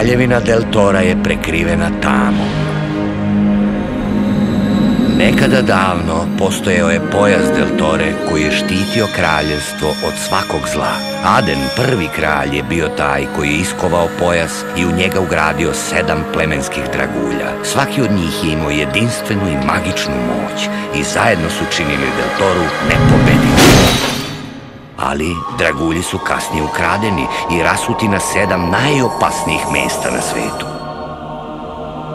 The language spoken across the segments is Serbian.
Kraljevina Del Tora je prekrivena tamom. Nekada davno postojao je pojas Del Tore koji je štitio kraljevstvo od svakog zla. Aden, prvi kralj, je bio taj koji je iskovao pojas i u njega ugradio 7 plemenskih dragulja. Svaki od njih je imao jedinstvenu i magičnu moć i zajedno su činili Del Toru nepobedivu. Ali dragulji su kasnije ukradeni i rasuti na 7 najopasnijih mesta na svetu.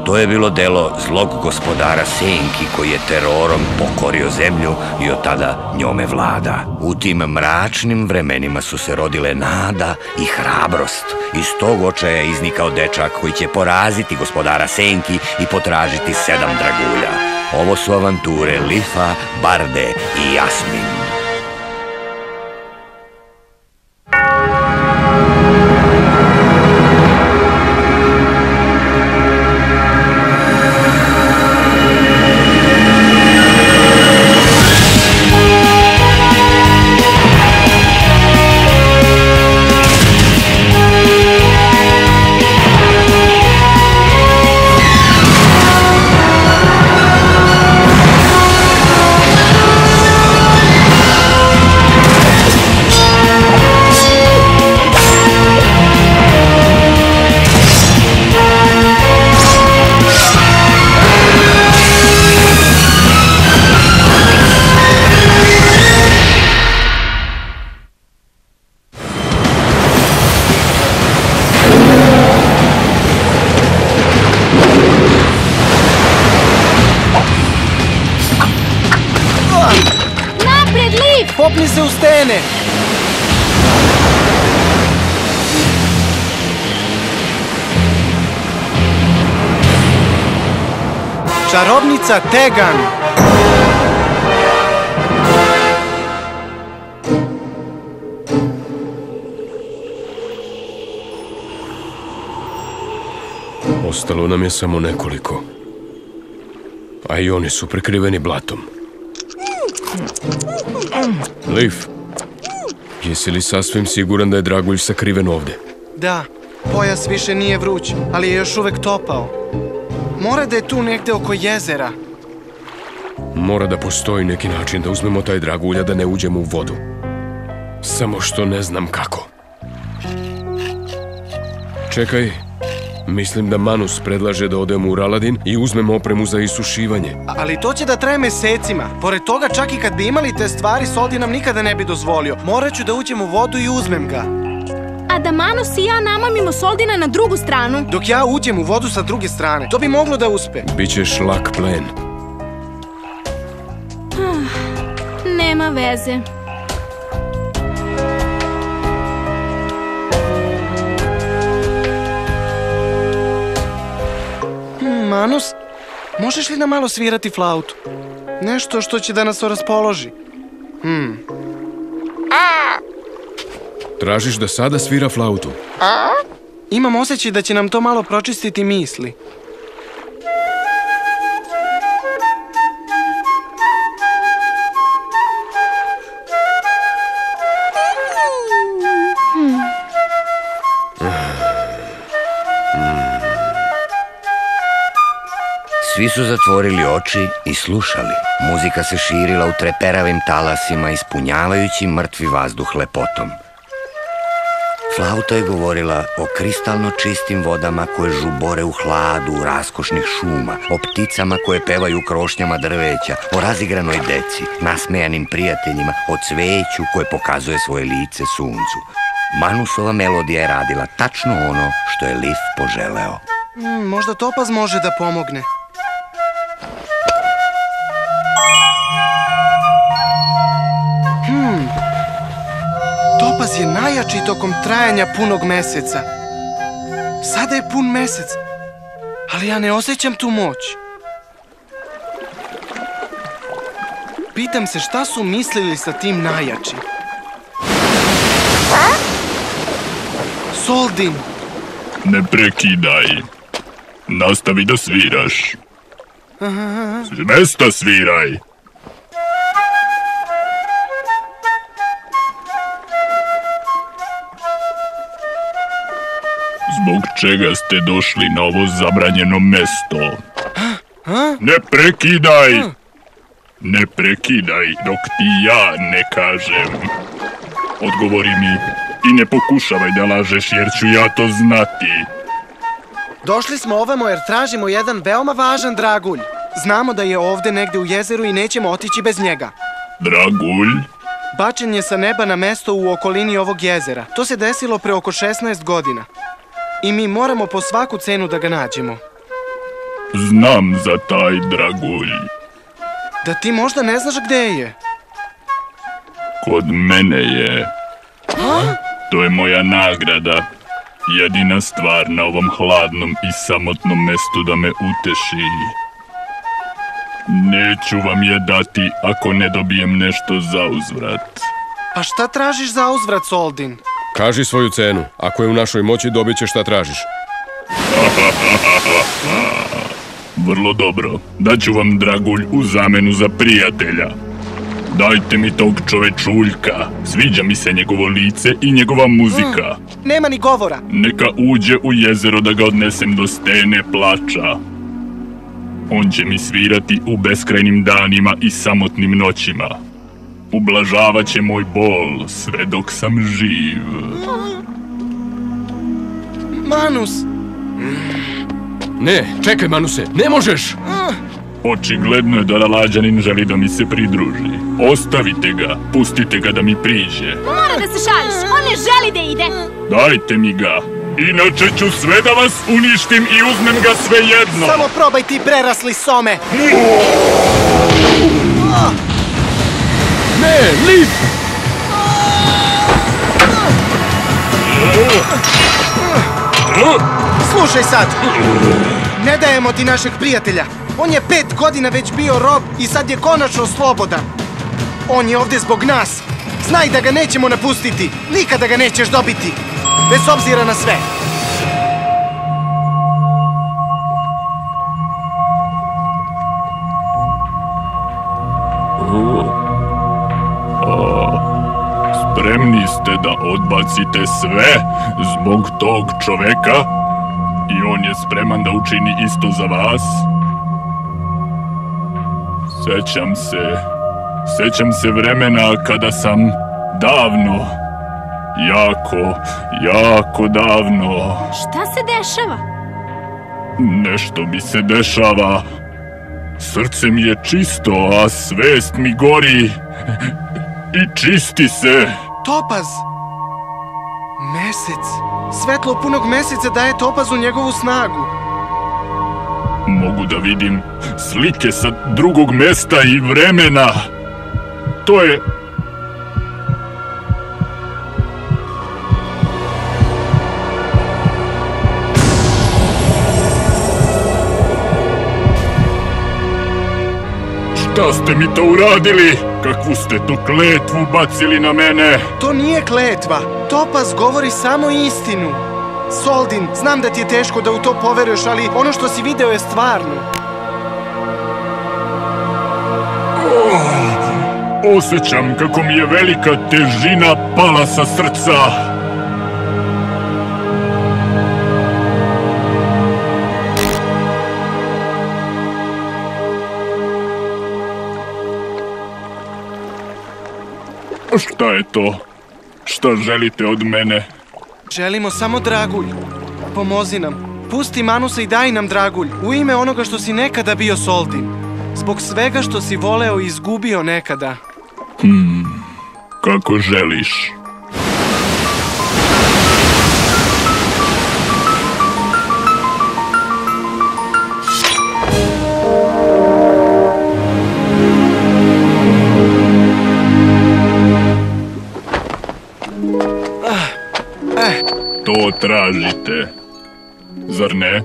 To je bilo delo zlog gospodara Senki koji je terorom pokorio zemlju i od tada njome vlada. U tim mračnim vremenima su se rodile nada i hrabrost. Iz tog očaja je iznikao dečak koji će poraziti gospodara Senki i potražiti 7 dragulja. Ovo su avanture Lifa, Barde i Jasmin. Popni se u stene! Čarobnica Tegan! Ostalo nam je samo nekoliko. A i oni su prekriveni blatom. Leaf, jesi li sasvim siguran da je dragulj sakriven ovde? Da, pojas više nije vruć, ali je još uvek topao. Mora da je tu negde oko jezera. Mora da postoji neki način da uzmemo taj dragulj, a da ne uđemo u vodu. Samo što ne znam kako. Čekaj, mislim da Manus predlaže da odemo u Raladin i uzmemo opremu za isušivanje. Ali to će da traje mesecima. Pored toga, čak i kad bi imali te stvari, Soldi nam nikada ne bi dozvolio. Morat ću da uđem u vodu i uzmem ga. A da Manus i ja namamimo Soldina na drugu stranu. Dok ja uđem u vodu sa druge strane. To bi moglo da uspe. Bićeš lak plen. Nema veze. Manus, možeš li nam malo svirati flautu? Nešto što će da nas raspoloži. Tražiš da sada svira flautu? Imam osjećaj da će nam to malo pročistiti misli. Svi su zatvorili oči i slušali. Muzika se širila u treperavim talasima, ispunjavajući mrtvi vazduh lepotom. Flauta je govorila o kristalno čistim vodama koje žubore u hladu raskošnih šuma, o pticama koje pevaju u krošnjama drveća, o razigranoj deci, nasmejanim prijateljima, o cveću koje pokazuje svoje lice suncu. Manusova melodija je radila tačno ono što je Leaf poželeo. Možda topaz može da pomogne. Topaz je najjači tokom trajanja punog meseca. Sada je pun mesec, ali ja ne osjećam tu moć. Pitam se šta su mislili sa tim najjačim. Soldin! Ne prekidaj. Nastavi da sviraš. S mesta sviraj. S Zbog čega ste došli na ovo zabranjeno mesto? Ne prekidaj! Ne prekidaj dok ti ja ne kažem. Odgovori mi i ne pokušavaj da lažeš jer ću ja to znati. Došli smo ovamo jer tražimo jedan veoma važan dragulj. Znamo da je ovde negde u jezeru i nećemo otići bez njega. Dragulj? Bačen je sa neba na mesto u okolini ovog jezera. To se desilo pre oko 16 godina. I mi moramo po svaku cenu da ga nađemo. Znam za taj dragulj. Da ti možda ne znaš gde je? Kod mene je. To je moja nagrada. Jedina stvar na ovom hladnom i samotnom mestu da me uteši. Neću vam je dati ako ne dobijem nešto za uzvrat. A šta tražiš za uzvrat, Soldin? Kaži svoju cenu. Ako je u našoj moći, dobit ćeš šta tražiš. Vrlo dobro. Daću vam dragulj u zamenu za prijatelja. Dajte mi tog čovečuljka. Sviđa mi se njegovo lice i njegova muzika. Nema ni govora. Neka uđe u jezero da ga odnesem do stene plača. On će mi svirati u beskrajnim danima i samotnim noćima. Ublažavat će moj bol sve dok sam živ. Manus! Ne, čekaj, Manuse, ne možeš! Očigledno je da Lalađanin želi da mi se pridruži. Ostavite ga, pustite ga da mi priđe. Mora da se šališ, on ne želi da ide. Dajte mi ga, inače ću sve da vas uništim i uzmem ga svejedno. Samo probaj ti, prerasli some! Ne, Lif! Slušaj sad! Ne dajemo ti našeg prijatelja. On je 5 godina već bio rob i sad je konačno slobodan. On je ovde zbog nas. Znaj da ga nećemo napustiti. Nikada ga nećeš dobiti. Bez obzira na sve. Spremni ste da odbacite sve zbog tog čoveka? I on je spreman da učini isto za vas? Sećam se vremena kada sam davno, jako davno... Šta se dešava? Nešto mi se dešava. Srce mi je čisto, a svest mi gori i čisti se. Topaz! Mesec! Svetlo punog meseca daje topazu njegovu snagu. Mogu da vidim slike sa drugog mesta i vremena. To je... Šta ste mi to uradili? Kakvu ste to kletvu bacili na mene? To nije kletva. Topaz govori samo istinu. Soldin, znam da ti je teško da u to poveruješ, ali ono što si video je stvarno. Osjećam kako mi je velika težina pala sa srca. Šta je to? Šta želite od mene? Želimo samo dragulj. Pomozi nam. Pusti Manusa i daj nam dragulj. U ime onoga što si nekada bio, Soldin. Zbog svega što si voleo i izgubio nekada. Kako želiš. To tražite, zar ne?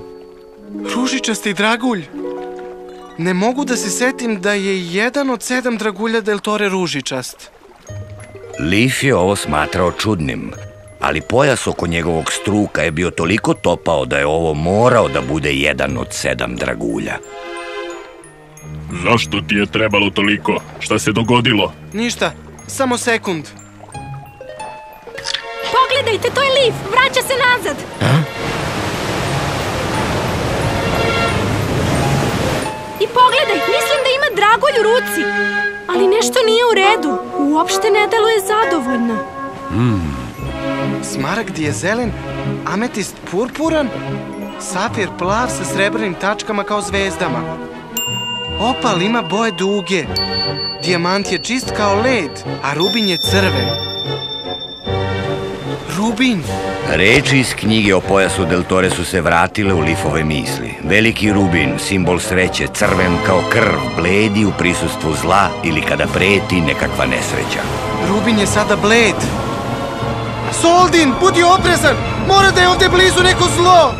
Ružičasti dragulj. Ne mogu da se setim da je jedan od 7 dragulja del Tore ružičast. Lif je ovo smatrao čudnim, ali pojas oko njegovog struka je bio toliko topao da je ovo morao da bude jedan od 7 dragulja. Zašto ti je trebalo toliko? Šta se dogodilo? Ništa, samo sekund. Pogledajte, to je Lif, vraća se nazad. dragulj u ruci, ali nešto nije u redu. Uopšte ne deluje zadovoljno. Smaragd je zelen, ametist purpuran, safir plav sa srebrnim tačkama kao zvezdama. Opal ima boje duge, dijamant je čist kao led, a rubin je crven. Rubin! Reči iz knjige o pojasu Deltore su se vratile u Lifove misli. Veliki rubin, simbol sreće, crven kao krv, bledi u prisustvu zla ili kada preti nekakva nesreća. Rubin je sada bled. Soldin, budi oprezan! Mora da je ovde blizu neko zlo!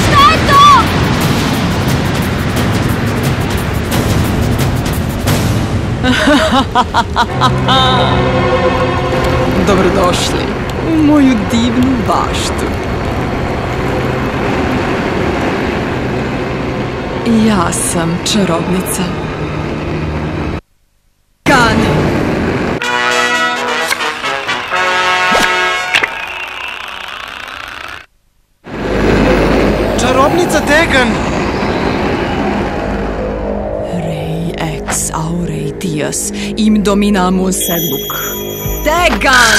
Šta je to? Dobrodošli u moju divnu baštu. Ja sam čarobnica. Kan! Čarobnica Tegan! Rei ex aurei dias im dominamus sedluc. Tegan!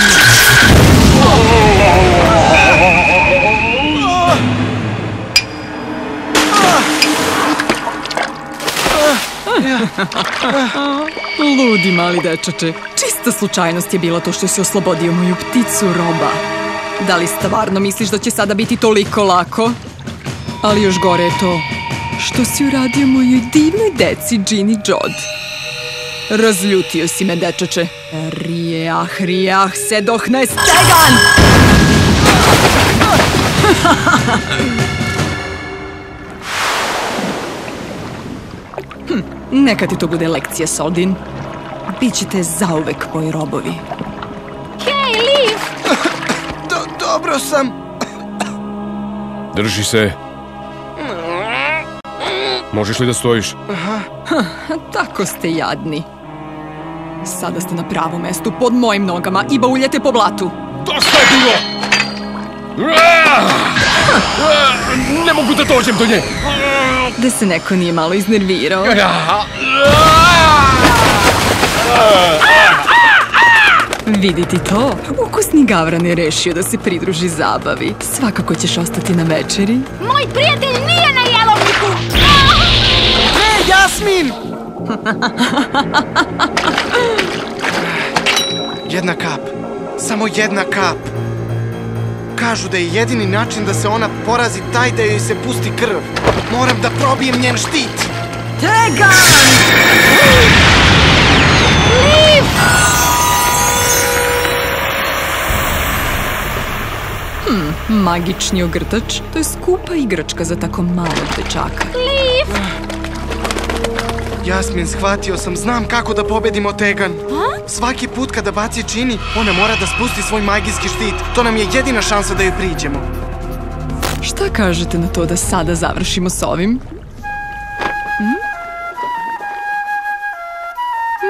Ludi mali dečače. Čista slučajnost je bila to što si oslobodio moju pticu Roba. Da li stvarno misliš da će sada biti toliko lako? Ali još gore je to što si uradio mojoj divnoj deci Ginny Jod. Razljutio si me, dečače. Rijah, sedohne Tegan! Neka ti to bude lekcija, Soldin. Bićete zauvek moji robovi. Hej, Liv! Dobro sam. Drži se. Možeš li da stojiš? Tako ste jadni. Sada ste na pravom mestu, pod mojim nogama i bauljete po blatu. Dosta je bilo! Ne mogu da dođem do nje! Da se neko nije malo iznervirao. Vidi ti to? Ukusni Gavran je rešio da se pridruži zabavi. Svakako ćeš ostati na večeri. Moj prijatelj nije na jelovniku! Jasmin! Jedna kap. Samo jedna kap. Kažu da je jedini način da se ona porazi taj da joj se pusti krv. Moram da probijem njen štit. Tegan! Liv! Magični ogrtač, to je skupa igračka za tako malog dečaka. Liv! Jasmin, shvatio sam, znam kako da pobedimo Tegan. Svaki put kada baci Ginny, ona mora da spusti svoj magijski štit. To nam je jedina šansa da joj priđemo. Šta kažete na to da sada završimo s ovim?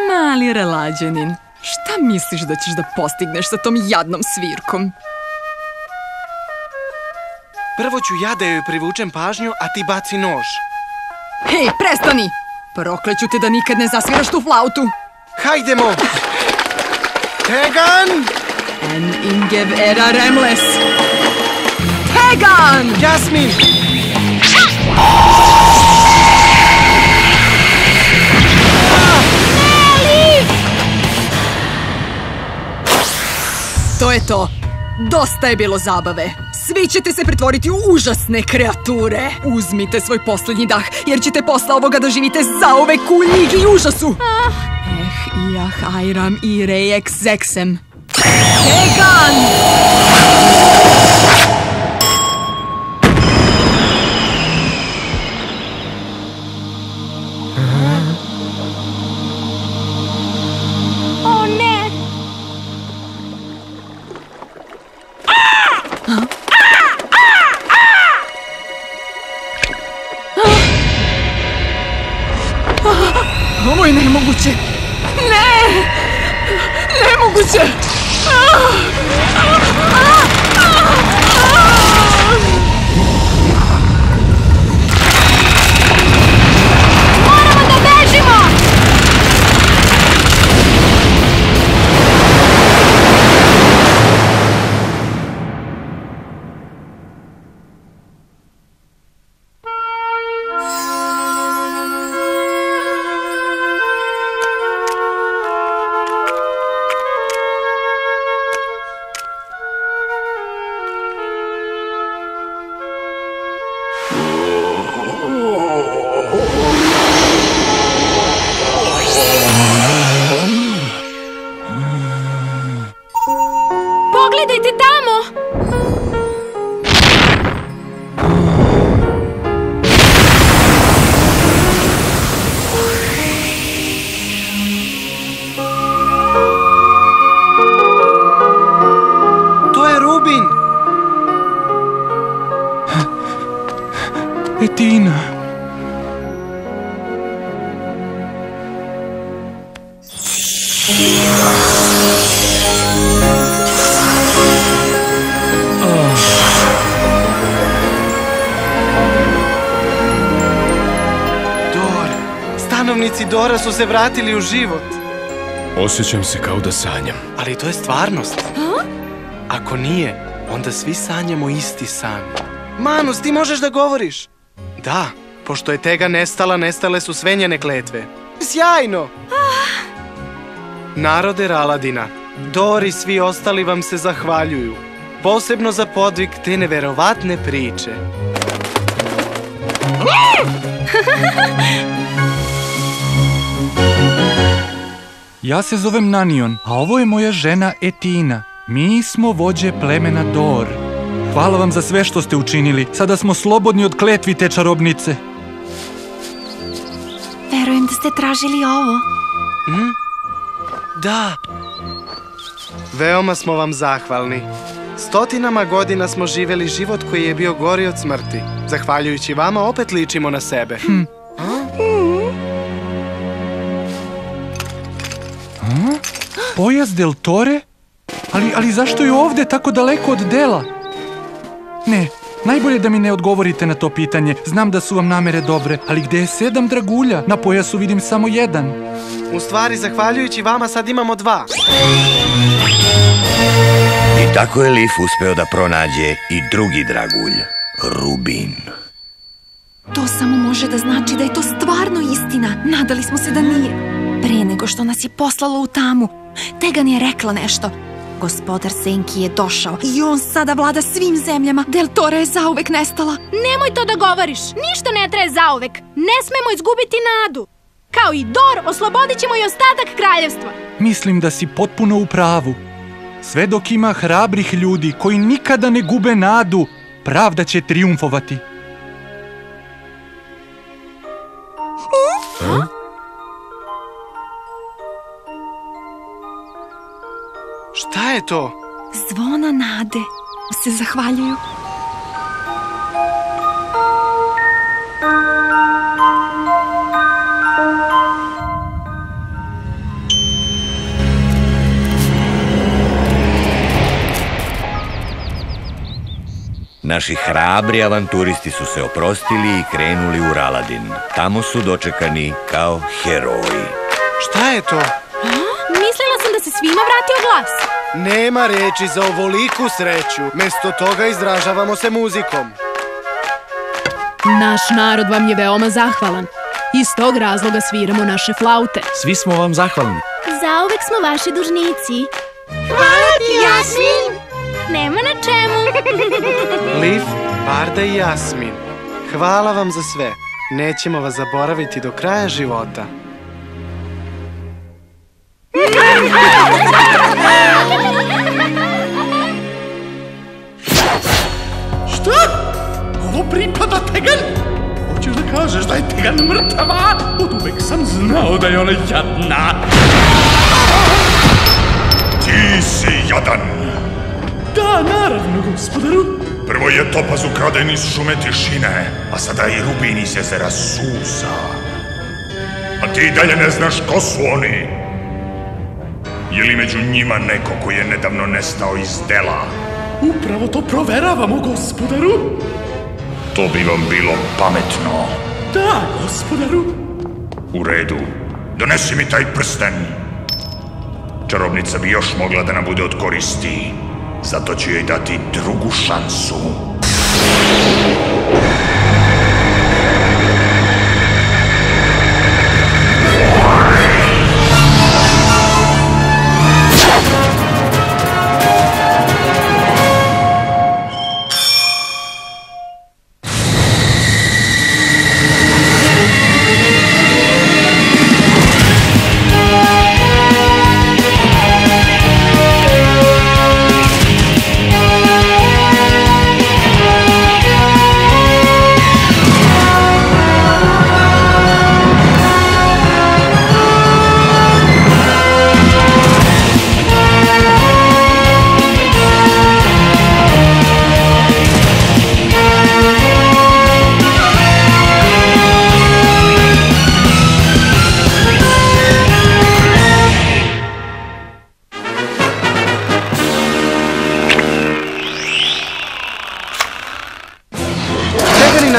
Mali relađanin, šta misliš da ćeš da postigneš sa tom jadnom svirkom? Prvo ću ja da joj privučem pažnju, a ti baci nož. Hej, prestani! Prokleću te da nikad ne zasviraš tu flautu. Hajdemo! Tegan! En ingev era remles. Tegan! Jasmin! To je to. Dosta je bilo zabave. Svi ćete se pretvoriti u užasne kreature. Uzmite svoj poslednji dah, jer ćete posle ovoga doživite zauvek u ljigi i užasu. Iah airam i rejek zeksem. Tegan! O ne! Ovo je nemoguće. Nemoguće. Etina. Stanovnici Dora su se vratili u život. Osjećam se kao da sanjam. Ali to je stvarnost. Ako nije, onda svi sanjamo isti san. Manus, ti možeš da govoriš? Da, pošto je Tega nestala, nestale su sve njene kletve. Sjajno! Narode Raladina, Dor i svi ostali vam se zahvaljuju. Posebno za podvig te neverovatne priče. Ja se zovem Nanion, a ovo je moja žena Etina. Mi smo vođe plemena Dor. Hvala vam za sve što ste učinili. Sada smo slobodni od kletvi te čarobnice. Verujem da ste tražili ovo. Da. Veoma smo vam zahvalni. Stotinama godina smo živeli život koji je bio gori od smrti. Zahvaljujući vama opet ličimo na sebe. Pojas del Tore? Ali zašto je ovde tako daleko od Dela? Ne, najbolje da mi ne odgovorite na to pitanje. Znam da su vam namere dobre, ali gde je 7 dragulja? Na pojasu vidim samo 1. U stvari, zahvaljujući vama sad imamo 2. I tako je Lif uspeo da pronađe i drugi dragulj, Rubin. To samo može da znači da je to stvarno istina. Nadali smo se da nije. Pre nego što nas je poslalo u tamu, Tegan je rekla nešto. Gospodar Senki je došao i on sada vlada svim zemljama. Del Tore je zauvek nestala. Nemoj to da govoriš. Ništa ne traje zauvek. Ne smemo izgubiti nadu. Kao i Dor, oslobodit ćemo i ostatak kraljevstva. Mislim da si potpuno u pravu. Sve dok ima hrabrih ljudi koji nikada ne gube nadu, pravda će trijumfovati. Šta je to? Zvona nade se zahvaljuju. Naši hrabri avanturisti su se oprostili i krenuli u Raladin. Tamo su dočekani kao heroji. Šta je to? Mislila sam da se svima vratio glas. Nema reči za ovoliku sreću. Mesto toga izražavamo se muzikom. Naš narod vam je veoma zahvalan. Iz tog razloga sviramo naše flaute. Svi smo vam zahvalni. Zauvek smo vaši dužnici. Hvala ti, Jasmin! Nema na čemu. Lif, Barda i Jasmin, hvala vam za sve. Nećemo vas zaboraviti do kraja života. Šta? Ovo pripada Tegan? Hoćeš da kažeš da je Tegan mrtava? Od uvek sam znao da je ona jadna. Ti si jadan. Da, naravno, gospodaru. Prvo je topaz ukraden iz šume tišine, a sada i Rubin iz jezera Susa. A ti dalje ne znaš ko su oni. Je li među njima neko koji je nedavno nestao iz Dela? Upravo to proveravamo, gospodaru. To bi vam bilo pametno. Da, gospodaru. U redu. Donesi mi taj prsten. Čarobnica bi još mogla da nam bude od koristi. Zato ću joj dati drugu šansu.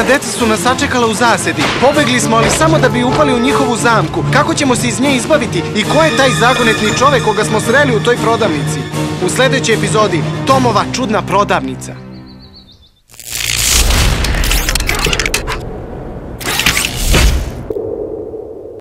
Njena deca su nas sačekala u zasedi. Pobegli smo, ali samo da bi upali u njihovu zamku. Kako ćemo se iz nje izbaviti? I ko je taj zagonetni čovek koga smo sreli u toj prodavnici? U sledećoj epizodi Tomova čudna prodavnica.